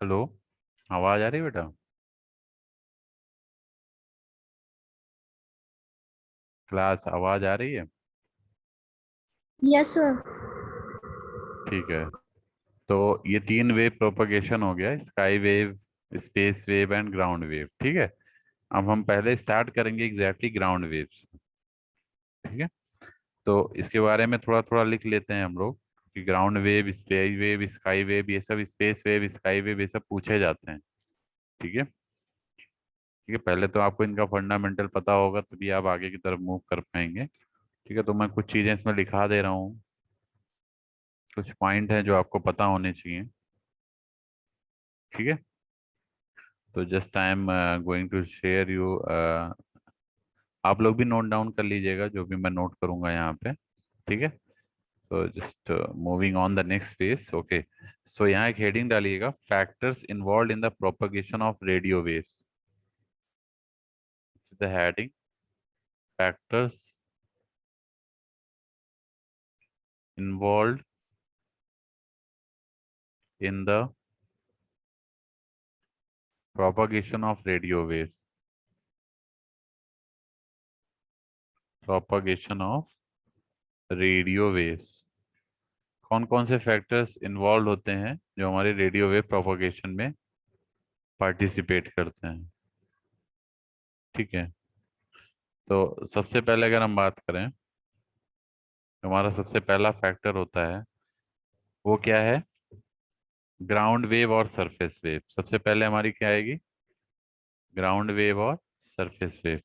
Hello. आवाज आ रही है बेटा? क्लास आवाज आ रही है? Yes sir. ठीक है। तो ये तीन वेव प्रोपगेशन हो गया, sky wave, space wave and ground wave. ठीक है। अब हम पहले स्टार्ट करेंगे एग्जैक्टली ग्राउंड वेव से। ठीक है। तो इसके बारे में थोड़ा थोड़ा लिख लेते हैं हम लोग कि ground wave, space wave, sky wave, ये सब स्पेस वेव, स्काई वेव, ये सब पूछे जाते हैं। ठीक है। ठीक है, पहले तो आपको इनका फंडामेंटल पता होगा तभी आप आगे की तरफ मूव कर पाएंगे। ठीक है, तो मैं कुछ चीजें इसमें लिखा दे रहा हूँ। कुछ पॉइंट हैं जो आपको पता होने चाहिए। ठीक है। तो just I am going to share you. आप लोग भी नोट डाउन कर लीजिएगा जो भी मैं नोट करूंगा यहाँ पे। ठीक है। तो just moving on the next page. Okay. So यहाँ एक हेडिंग डालिएगा, factors involve in the propagation of radio waves. The heading, factors involve in the propagation of radio waves. Propagation of radio waves. कौन कौन से factors involve होते हैं जो हमारे रेडियो वेव प्रोपगेशन में पार्टिसिपेट करते हैं? ठीक है। तो सबसे पहले अगर हम बात करें, हमारा सबसे पहला फैक्टर होता है वो क्या है? ग्राउंड वेव और सरफेस वेव। सबसे पहले हमारी क्या आएगी? ग्राउंड वेव और सरफेस वेव।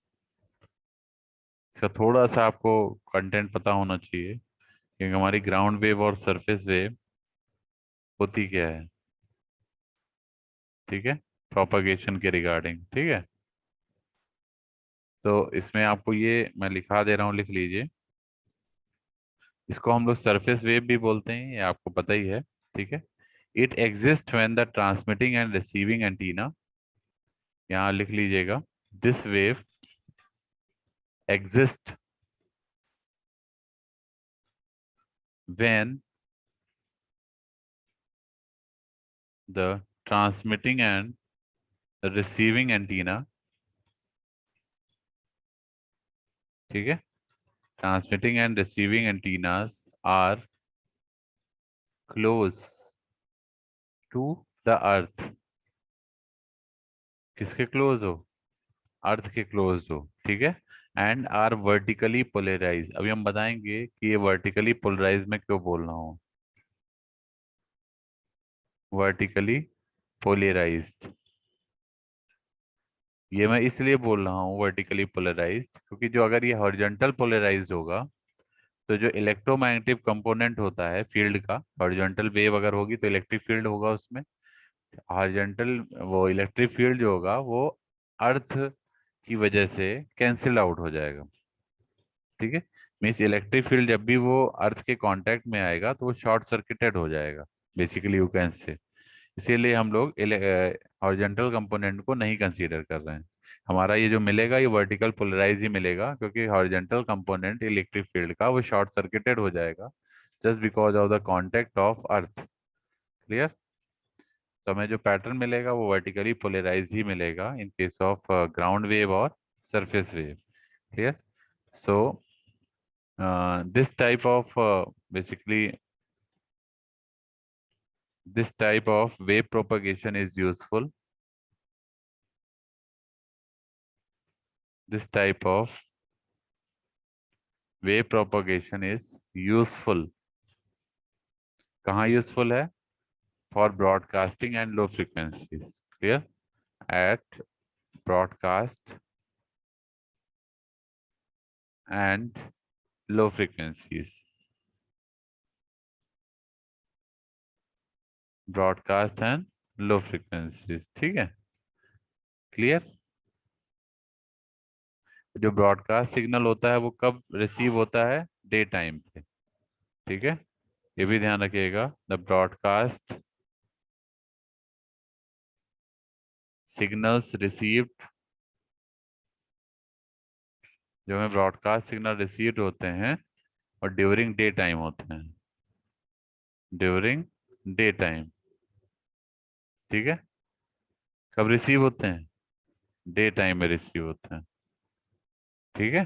इसका थोड़ा सा आपको कंटेंट पता होना चाहिए क्योंकि हमारी ग्राउंड वेव और सरफेस वेव होती क्या है। ठीक है। प्रोपगेशन के रिगार्डिंग। ठीक है। तो इसमें आपको ये मैं लिखा दे रहा हूँ, लिख लीजिए। इसको हम लोग सरफेस वेव भी बोलते हैं, ये आपको पता ही है। ठीक है। It exist when the transmitting and receiving antenna, यहाँ लिख लीजिएगा, this wave exist when the transmitting and the receiving antenna, ठीक है, transmitting and receiving antennas are close to the earth। किसके क्लोज हो? अर्थ के क्लोज हो। ठीक है। And are vertically polarise. अभी हम बताएंगे कि ये वर्टिकली पोलराइज में क्यों बोल रहा हूँ। वर्टिकली पोलराइज्ड, ये मैं इसलिए बोल रहा हूँ वर्टिकली पोलराइज्ड क्योंकि जो अगर ये हॉरिजॉन्टल पोलराइज्ड होगा तो जो इलेक्ट्रोमैग्नेटिक कंपोनेंट होता है फील्ड का, हॉरिजॉन्टल वेव अगर होगी तो इलेक्ट्रिक फील्ड होगा उसमें। हॉरिजॉन्टल वो इलेक्ट्रिक फील्ड जो होगा वो अर्थ की वजह से कैंसिल आउट हो जाएगा। ठीक है। मीन्स इलेक्ट्रिक फील्ड जब भी वो अर्थ के कांटेक्ट में आएगा तो वो शॉर्ट सर्किटेड हो जाएगा, बेसिकली यू कैन से। इसीलिए हम लोग हॉरिजॉन्टल कंपोनेंट को नहीं कंसीडर कर रहे हैं। हमारा ये जो मिलेगा ये वर्टिकल पोलराइज ही मिलेगा क्योंकि हॉरिजॉन्टल कंपोनेंट इलेक्ट्रिक फील्ड का वो शॉर्ट सर्किटेड हो जाएगा just because of the contact of earth. Clear? तो हमें जो पैटर्न मिलेगा वो वर्टिकली पोलराइज ही मिलेगा in case of ground wave और surface wave. Clear? So this type of basically this type of wave propagation is useful. This type of wave propagation is useful. कहाँ useful है? For broadcasting and low frequencies. Clear? At broadcast and low frequencies. Broadcast and low frequencies. ठीक है। Clear? जो broadcast signal होता है वो कब receive होता है? डे टाइम पे। ठीक है। ये भी ध्यान रखिएगा, द ब्रॉडकास्ट सिग्नल्स रिसीव्ड, जो हमें ब्रॉडकास्ट सिग्नल रिसीव्ड होते हैं और ड्यूरिंग डे टाइम होते हैं। During day time. ठीक है, कब रिसीव होते हैं? डे टाइम में रिसीव होते हैं। ठीक है,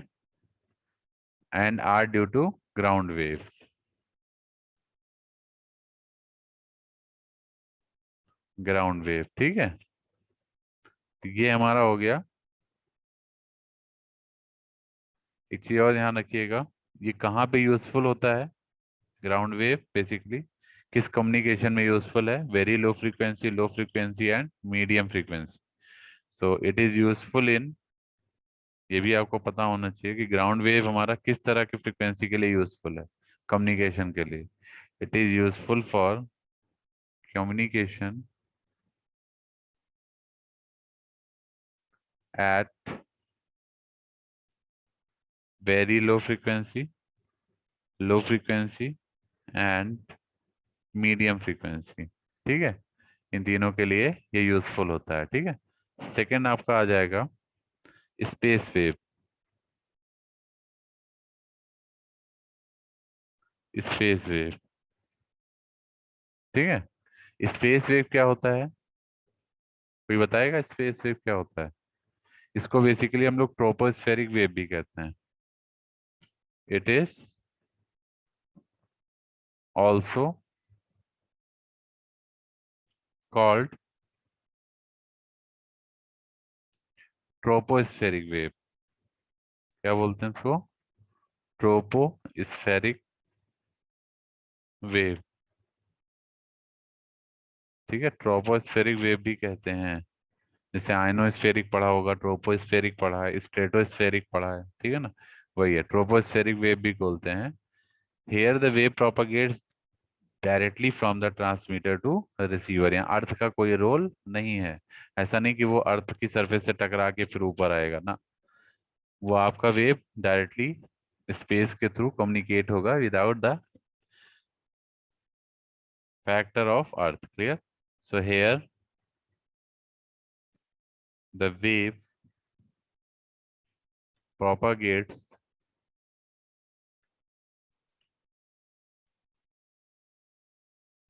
and are due to ground waves. Ground wave, ठीक है। ये हमारा हो गया। एक चीज और ध्यान रखिएगा, ये कहाँ पे यूजफुल होता है? ग्राउंड वेव बेसिकली किस कम्युनिकेशन में यूजफुल है? Very low frequency and medium frequency. So it is useful in, ये भी आपको पता होना चाहिए कि ग्राउंड वेव हमारा किस तरह की फ्रीक्वेंसी के लिए यूजफुल है, कम्युनिकेशन के लिए। It is useful for communication at very low frequency and medium frequency. ठीक है, इन तीनों के लिए ये यूजफुल होता है। ठीक है, सेकंड आपका आ जाएगा स्पेस वेव। स्पेस वेव, ठीक है। स्पेस वेव क्या होता है? कोई बताएगा स्पेस वेव क्या होता है? इसको बेसिकली हम लोग ट्रोपोस्फेरिक वेव भी कहते हैं। It is also called tropospheric wave. क्या बोलते हैं इसको? Tropospheric wave. ठीक है, ट्रोपोस्फेरिक वेव भी कहते हैं। जैसे आयनोस्फेरिक पढ़ा होगा, ट्रोपोस्फेरिक पढ़ा है, स्ट्रेटोस्फेरिक पढ़ा है, ठीक है ना, वही है, ट्रोपोस्फेरिक वेव भी बोलते हैं। Here the wave propagates directly from the transmitter to receiver. यहाँ अर्थ का कोई रोल नहीं है। ऐसा नहीं कि वो अर्थ की सरफेस से टकरा के फिर ऊपर आएगा ना, वो आपका वेव डायरेक्टली स्पेस के थ्रू कम्युनिकेट होगा without the factor of earth. Clear? So here the wave propagates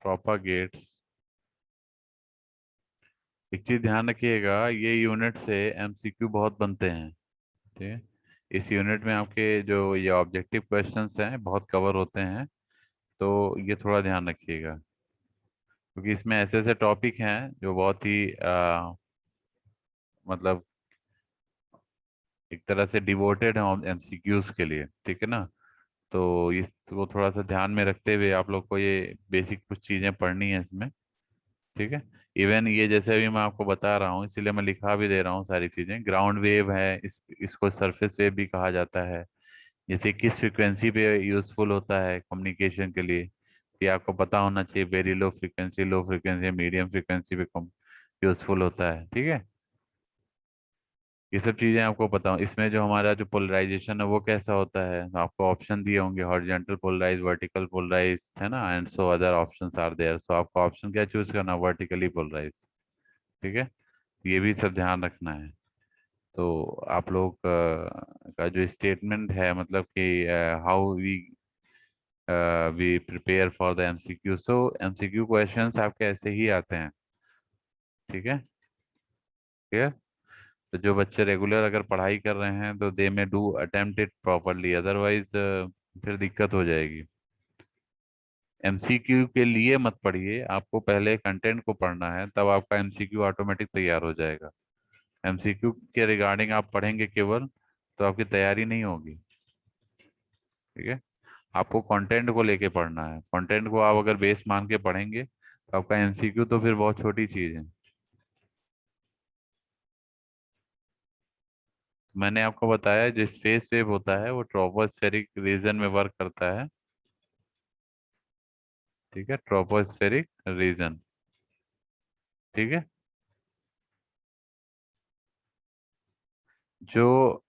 propagates एक चीज ध्यान रखिएगा, ये यूनिट से एमसीक्यू बहुत बनते हैं। ठीक है, इस यूनिट में आपके जो ये ऑब्जेक्टिव क्वेश्चंस हैं बहुत कवर होते हैं, तो ये थोड़ा ध्यान रखिएगा, क्योंकि इसमें ऐसे ऐसे टॉपिक हैं जो बहुत ही मतलब एक तरह से डिवोटेड हैं एमसीक्यूज के लिए। ठीक है ना, तो इसको थोड़ा सा ध्यान में रखते हुए आप लोग को ये बेसिक कुछ चीज़ें पढ़नी है इसमें। ठीक है, इवन ये जैसे अभी मैं आपको बता रहा हूँ, इसीलिए मैं लिखा भी दे रहा हूँ सारी चीजें। ग्राउंड वेव है, इसको सरफेस वेव भी कहा जाता है। जैसे किस फ्रिक्वेंसी पे यूजफुल होता है कम्युनिकेशन के लिए, ये आपको पता होना चाहिए। Very low frequency, medium frequency पे कम यूजफुल होता है। ठीक है, ये सब चीजें आपको पता हो। इसमें जो हमारा जो पोलराइजेशन है वो कैसा होता है, तो आपको ऑप्शन दिए होंगे, हॉरिजॉन्टल पोलराइज, वर्टिकल पोलराइज, है ना, and so other options are there. So आपको ऑप्शन क्या चूज करना? Vertically polarise. ठीक है, ये भी सब ध्यान रखना है। तो आप लोग का जो स्टेटमेंट है, मतलब कि how we prepare for the MCQ. So MCQ questions आपके ऐसे ही आते हैं। ठीक है, क्लियर? तो जो बच्चे रेगुलर अगर पढ़ाई कर रहे हैं तो दे में do attempt it properly, otherwise फिर दिक्कत हो जाएगी। एमसीक्यू के लिए मत पढ़िए, आपको पहले कंटेंट को पढ़ना है, तब आपका एमसीक्यू ऑटोमेटिक तैयार हो जाएगा। एमसीक्यू के रिगार्डिंग आप पढ़ेंगे केवल, तो आपकी तैयारी नहीं होगी। ठीक है, आपको कंटेंट को लेके पढ़ना है। कंटेंट को आप अगर बेस मान के पढ़ेंगे तो आपका एमसीक्यू तो फिर बहुत छोटी चीज है। मैंने आपको बताया जो स्पेस वेव होता है वो ट्रोपोस्फेरिक रीजन में वर्क करता है। ठीक है, ट्रोपोस्फेरिक रीजन। ठीक है, जो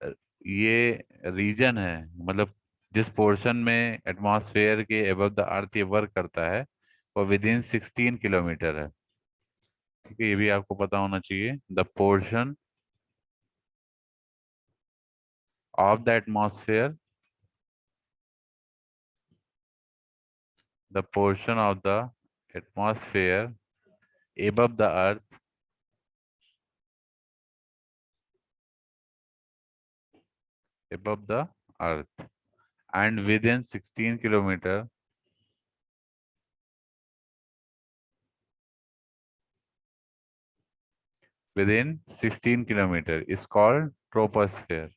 ये रीजन है, मतलब जिस पोर्शन में एटमॉस्फेयर के अबव द अर्थ ये वर्क करता है, वो विद इन 16 किलोमीटर है। ठीक है, ये भी आपको पता होना चाहिए। The portion of the atmosphere, the portion of the atmosphere above the earth, above the earth and within 16 kilometer, within 16 kilometer is called troposphere.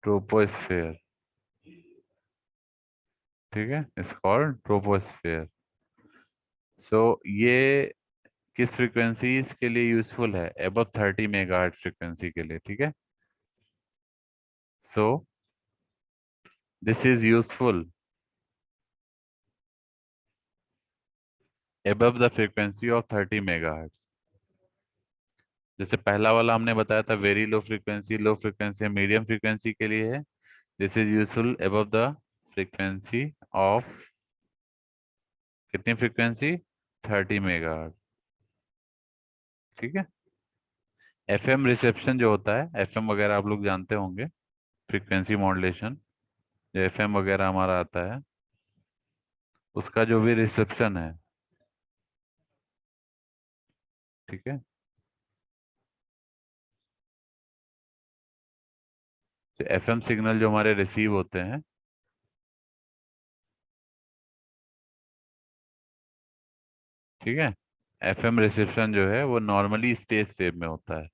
Troposphere, ठीक है, इट्स कॉल्ड ट्रोपोस्फेयर. सो ये किस फ्रीक्वेंसीज के लिए यूजफुल है? अबव 30 मेगाहर्ट्ज फ्रीक्वेंसी के लिए, ठीक है. So this is useful above the frequency of 30 megahertz. जैसे पहला वाला हमने बताया था very low frequency medium frequency के लिए है. This is useful above the frequency of कितनी फ्रीक्वेंसी? 30 मेगाहर्ट्ज, ठीक है. एफएम रिसेप्शन जो होता है, एफएम वगैरह आप लोग जानते होंगे, फ्रीक्वेंसी मॉड्यूलेशन, जो एफएम वगैरह हमारा आता है, उसका जो भी रिसेप्शन है, ठीक है. तो एफएम सिग्नल जो हमारे रिसीव होते हैं, ठीक है, एफएम रिसेप्शन जो है वो नॉर्मली स्पेस वेव में होता है,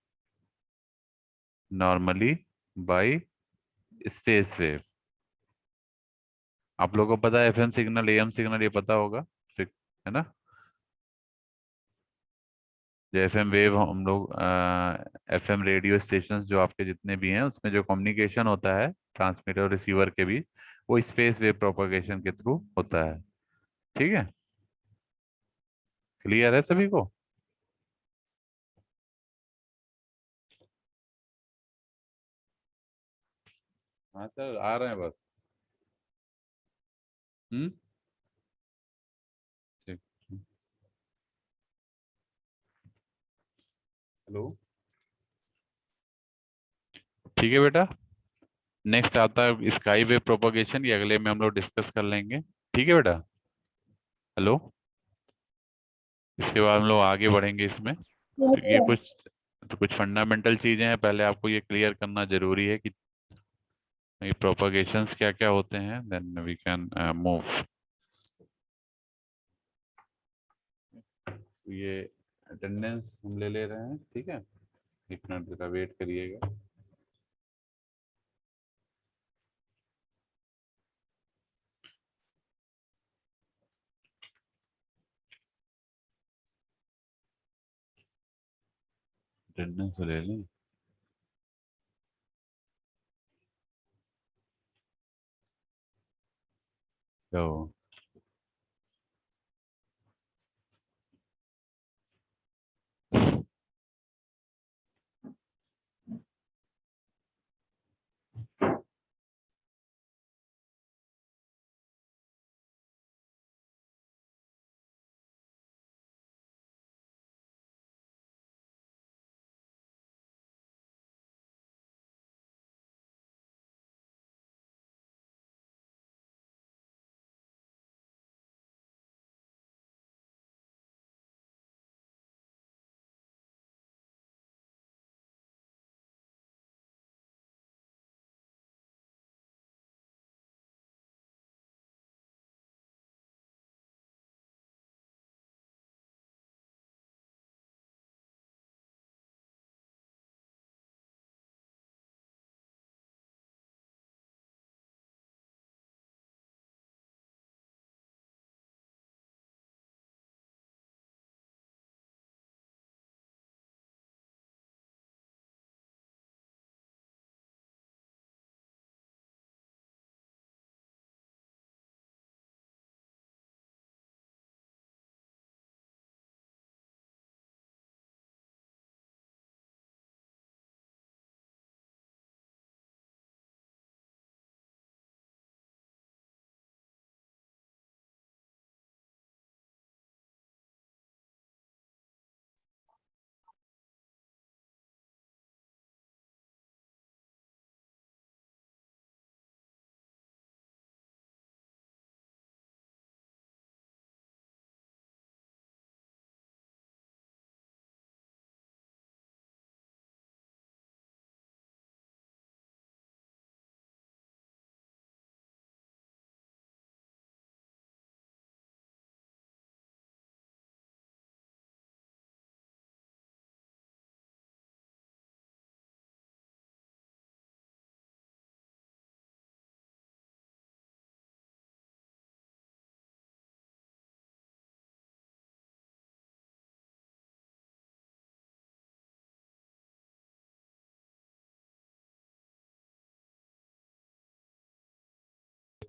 नॉर्मली बाय स्पेस वेव. आप लोगों को पता है एफएम सिग्नल एएम सिग्नल, ये पता होगा, ठीक है ना. जो एफएम वेव हम लोग एफएम रेडियो स्टेशन जो आपके जितने भी हैं उसमें जो कम्युनिकेशन होता है ट्रांसमीटर और रिसीवर के बीच, वो स्पेस वेव प्रोपगेशन के थ्रू होता है, ठीक है. क्लियर है सभी को? हाँ सर, आ रहे हैं बस. हम्म. ठीक. हेलो. ठीक है बेटा. नेक्स्ट आता है स्काई वेव प्रोपगेशन, ये अगले में हम लोग डिस्कस कर लेंगे, ठीक है बेटा. हेलो. इसके बाद हम लोग आगे बढ़ेंगे इसमें. तो ये कुछ, तो कुछ फंडामेंटल चीजें हैं, पहले आपको ये क्लियर करना जरूरी है कि ये प्रोपगेशंस क्या क्या होते हैं, देन वी कैन मूव. ये अटेंडेंस हम ले ले रहे हैं, ठीक है. एक मिनट जरा वेट करिएगा. अटेंडेंस ले लें. तो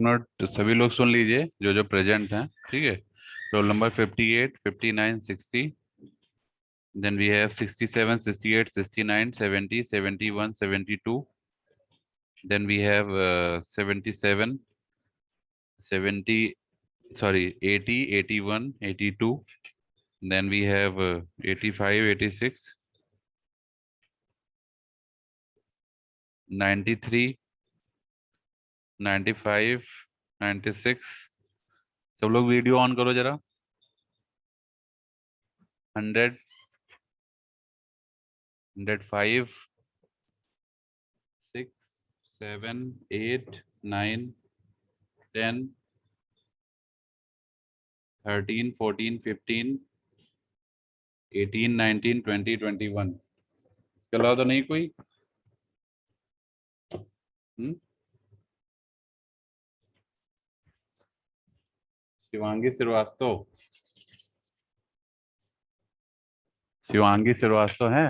नोट सभी लोग सुन लीजिए जो जो प्रेजेंट हैं, ठीक है। Roll number 58, 59, 60, then we have 67, 68, 69, 70, 71, 72, then we have 77, 70, sorry, 80, 81, 82, then we have 85, 86, 93, 95, 96। सब लोग वीडियो ऑन करो जरा। 100, 105, 6, 7, 8, 9, 10, 13, 14, 15, 18, 19, 20, 21। इसके अलावा तो नहीं कोई? शिवांगी श्रीवास्तव, शिवांगी श्रीवास्तव है?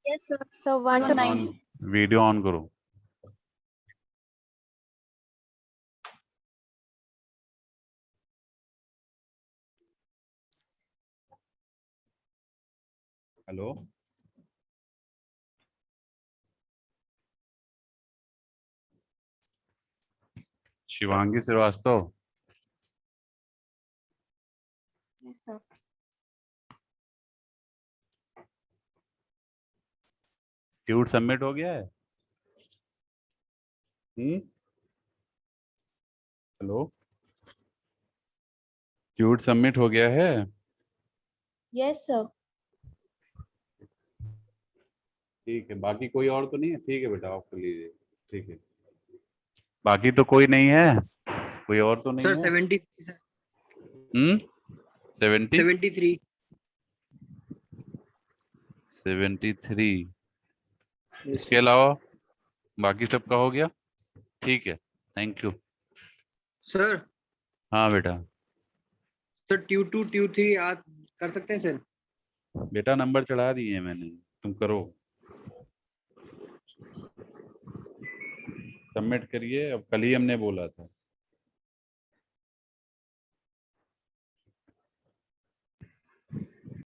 Yes, sir. So 1 to 9. Video on करो। Hello, Shivangi Srivastava. Yes, sir. Tute submit हो गया है? हेलो, ट्यूट सबमिट हो गया है? Yes, sir. ठीक है, बाकी कोई और तो नहीं है? ठीक है बेटा, ऑफ कर लीजिए। ठीक है, बाकी तो कोई नहीं है, कोई और तो नहीं सर है? 73 सर 70, 73 73। इसके अलावा बाकी सबका हो गया? ठीक है, थैंक यू। सर। हाँ बेटा। सर ट्यू 2 ट्यू 3 आज कर सकते हैं सर? बेटा नंबर चढ़ा दिए मैंने, तुम करो, सबमिट करिए। अब कल ही हमने बोला था।